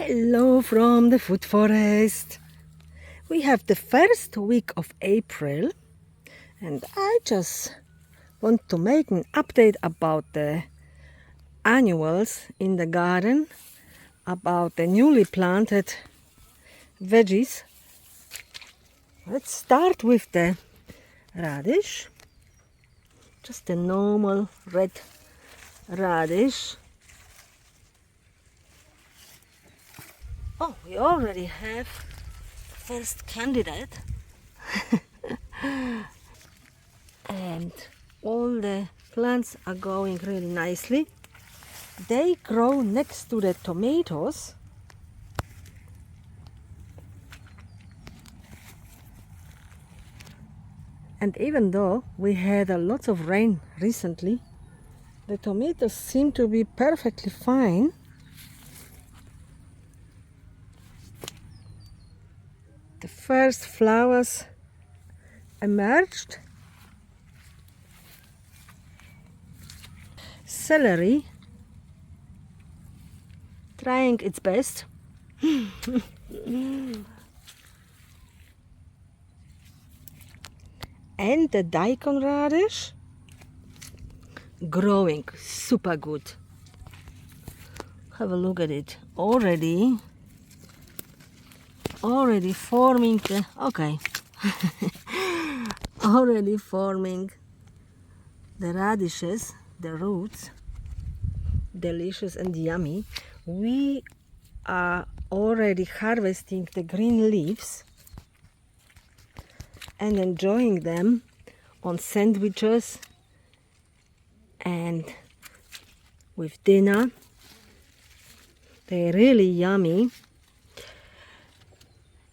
Hello from the food forest. We have the first week of April and I just want to make an update about the annuals in the garden, about the newly planted veggies. Let's start with the radish, just a normal red radish. Oh, we already have first candidate. And all the plants are going really nicely. They grow next to the tomatoes. And even though we had a lot of rain recently, the tomatoes seem to be perfectly fine. The first flowers emerged. Celery trying its best. And the daikon radish growing super good. Have a look at it. Already forming the already forming the radishes, the roots. Delicious and yummy. We are already harvesting the green leaves and enjoying them on sandwiches and with dinner. They're really yummy.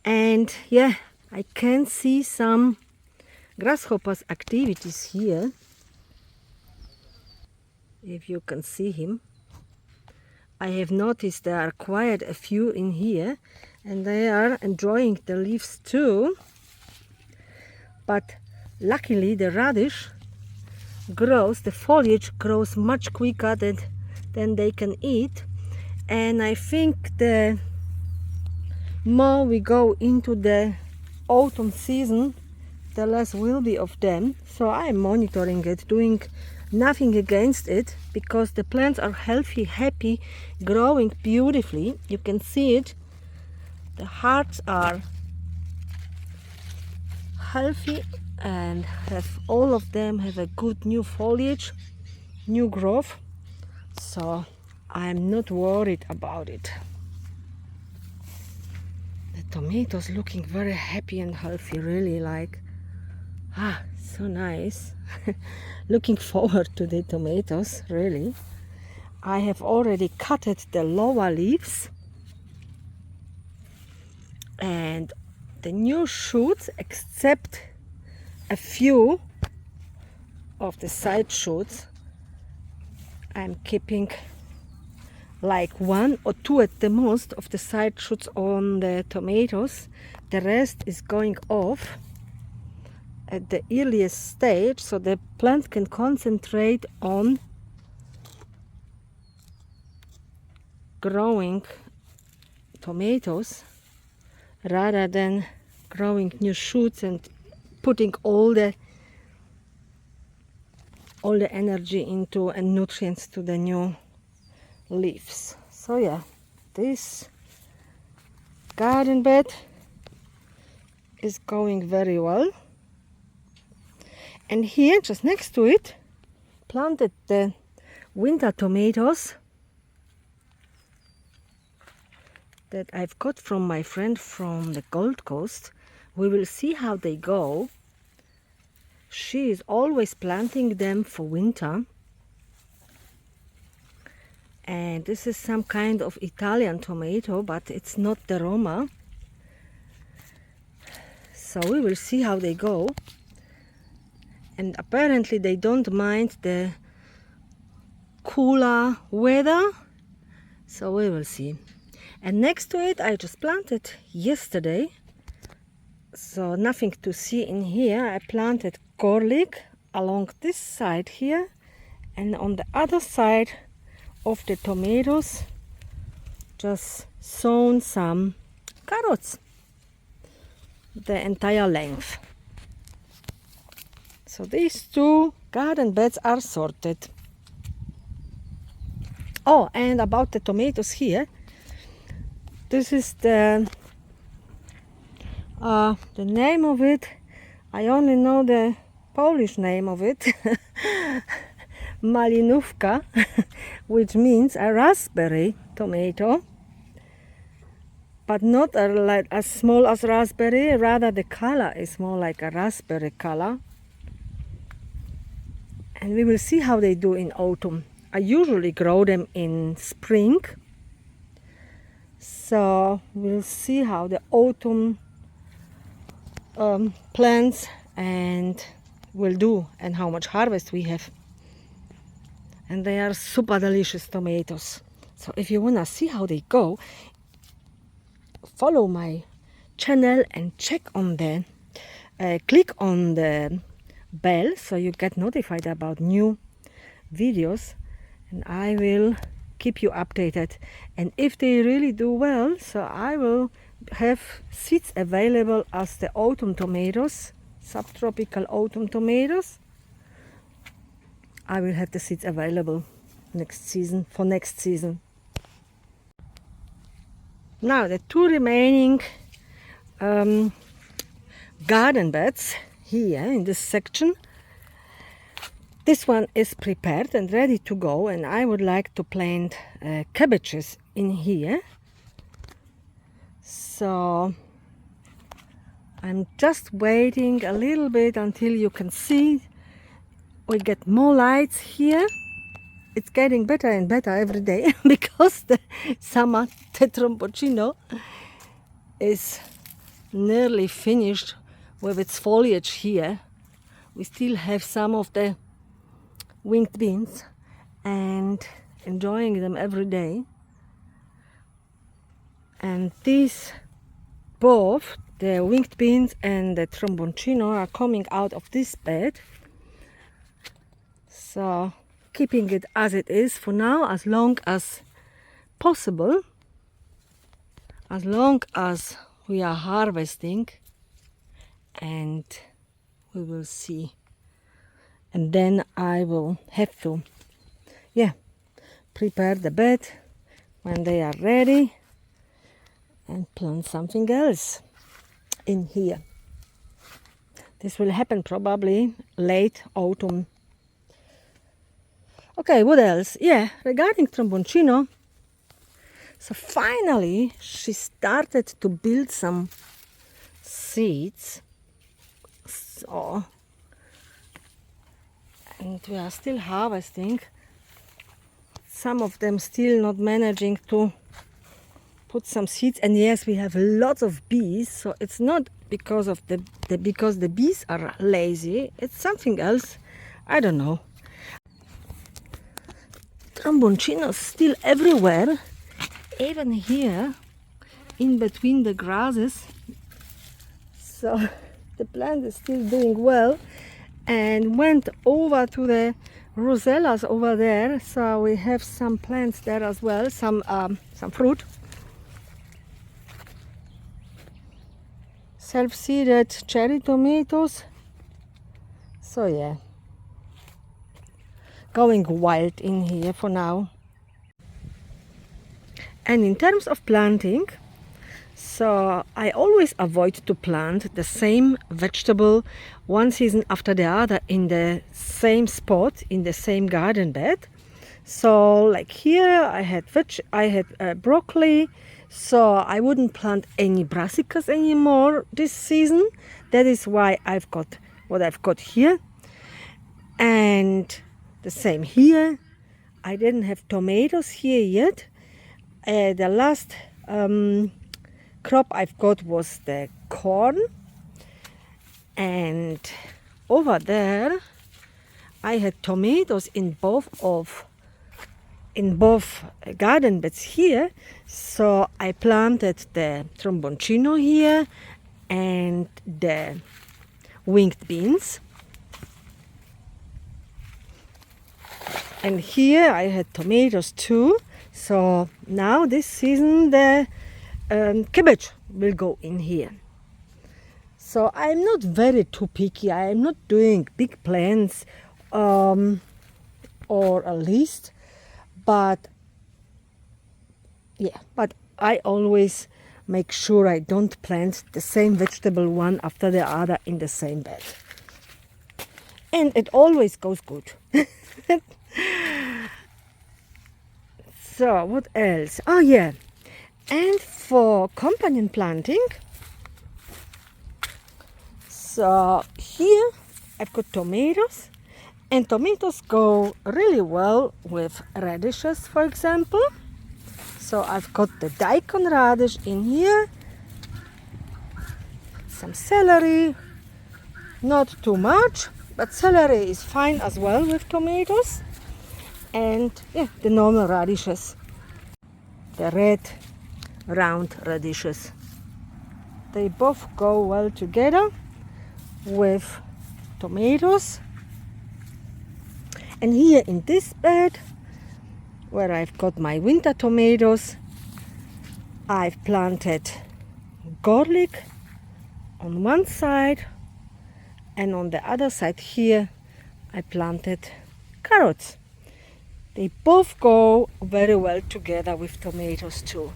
And yeah, I can see some grasshoppers activities here. If you can see him. I have noticed there are quite a few in here and they are enjoying the leaves too. But luckily the radish grows, the foliage grows much quicker than they can eat. And I think the more we go into the autumn season, the less will be of them. So I am monitoring it, doing nothing against it, because the plants are healthy, happy, growing beautifully. You can see it. The hearts are healthy and all of them have a good new foliage, new growth. So I'm not worried about it. The tomatoes looking very happy and healthy, really so nice. Looking forward to the tomatoes, really. I have already cutted the lower leaves and the new shoots, except a few of the side shoots, I'm keeping like 1 or 2 at the most of the side shoots on the tomatoes. The rest is going off at the earliest stage, so the plant can concentrate on growing tomatoes rather than growing new shoots and putting all the energy into and nutrients to the new leaves. So yeah, this garden bed is going very well. And here, just next to it, planted the winter tomatoes that I've got from my friend from the Gold Coast. We will see how they go. She is always planting them for winter. And this is some kind of Italian tomato, but it's not the Roma. So we will see how they go. And apparently they don't mind the cooler weather, so we will see. And next to it I just planted yesterday, so nothing to see in here. I planted garlic along this side here, and on the other side of the tomatoes just sown some carrots the entire length. So these two garden beds are sorted. Oh, and about the tomatoes here, this is the name of it. I only know the Polish name of it. Malinówka, which means a raspberry tomato, but not like as small as raspberry, rather the color is more like a raspberry color. And we will see how they do in autumn. I usually grow them in spring, so we'll see how the autumn plants and will do and how much harvest we have. And they are super delicious tomatoes. So if you wanna see how they go, follow my channel and check on the click on the bell so you get notified about new videos, and I will keep you updated. And if they really do well, so I will have seeds available as the autumn tomatoes, subtropical autumn tomatoes. I will have the seeds available next season, for next season. Now the two remaining garden beds here in this section. This one is prepared and ready to go, and I would like to plant cabbages in here. So I'm just waiting a little bit until you can see we get more lights here. It's getting better and better every day because the summer tetromboccino is nearly finished with its foliage here. We still have some of the winged beans and enjoying them every day. And these, both the winged beans and the tromboncino, are coming out of this bed. So keeping it as it is for now, as long as possible, as long as we are harvesting, and we will see. And then I will have to prepare the bed when they are ready and plant something else in here. This will happen probably late autumn. Okay, what else? Yeah, regarding tromboncino, so finally she started to build some seeds. So, and we are still harvesting. Some of them still not managing to put some seeds. And yes, we have lots of bees, so it's not because of because the bees are lazy. It's something else. I don't know. Tromboncinos still everywhere, even here in between the grasses. So the plant is still doing well, and went over to the rosellas over there. So we have some plants there as well, some fruit. Self-seeded cherry tomatoes. So yeah, going wild in here for now. And in terms of planting, so I always avoid to plant the same vegetable one season after the other in the same spot, in the same garden bed. So like here I had broccoli, so I wouldn't plant any brassicas anymore this season. That is why I've got what I've got here. And the same here. I didn't have tomatoes here yet. The last crop I've got was the corn, and over there I had tomatoes in both garden beds here. So I planted the tromboncino here and the winged beans. And here I had tomatoes too. So now this season the cabbage will go in here. So I'm not very too picky. I'm not doing big plants or a list, but yeah, but I always make sure I don't plant the same vegetable one after the other in the same bed. And it always goes good. So what else? Oh yeah, and for companion planting, so here I've got tomatoes, and tomatoes go really well with radishes, for example. So I've got the daikon radish in here, some celery, not too much, but celery is fine as well with tomatoes. And yeah, the normal radishes, the red round radishes. They both go well together with tomatoes. And here in this bed, where I've got my winter tomatoes, I've planted garlic on one side, and on the other side here I planted carrots. They both go very well together with tomatoes too.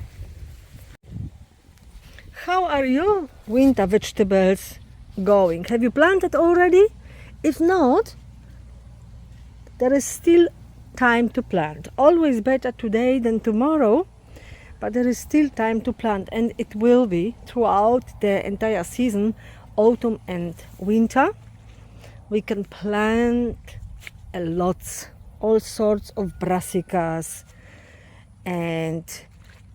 How are your winter vegetables going? Have you planted already? If not, there is still time to plant. Always better today than tomorrow, but there is still time to plant, and it will be throughout the entire season, autumn and winter. We can plant a lot, all sorts of brassicas and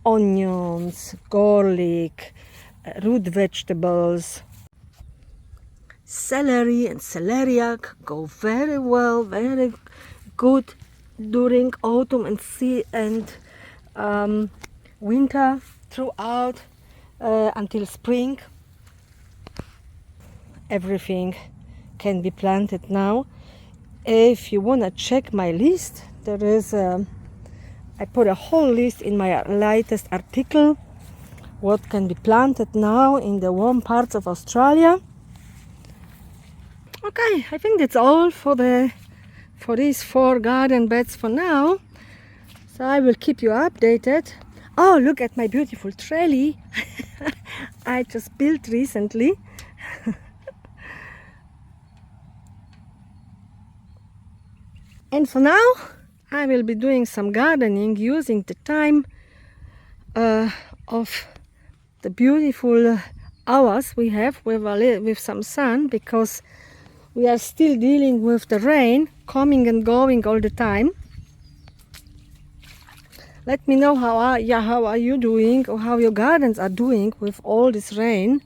onions, garlic, root vegetables. Celery and celeriac go very well, very good during autumn and winter, throughout until spring. Everything can be planted now. If you want to check my list, there is I put a whole list in my latest article what can be planted now in the warm parts of Australia. Okay, I think that's all for these 4 garden beds for now. So I will keep you updated. Oh, look at my beautiful trellis I just built recently. And for now, I will be doing some gardening using the time of the beautiful hours we have with some sun, because we are still dealing with the rain coming and going all the time. Let me know how are you doing, or how your gardens are doing with all this rain.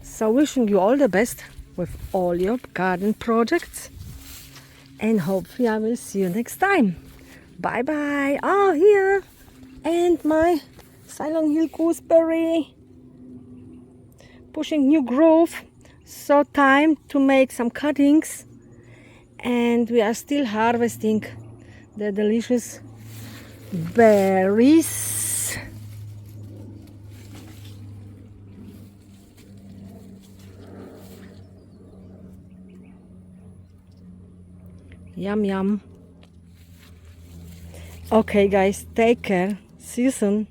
So wishing you all the best with all your garden projects, and hopefully I will see you next time. Bye bye. Oh, here, and my Ceylon Hill gooseberry pushing new growth. So time to make some cuttings, and we are still harvesting the delicious berries. Yum yum. Okay guys, take care. See you soon.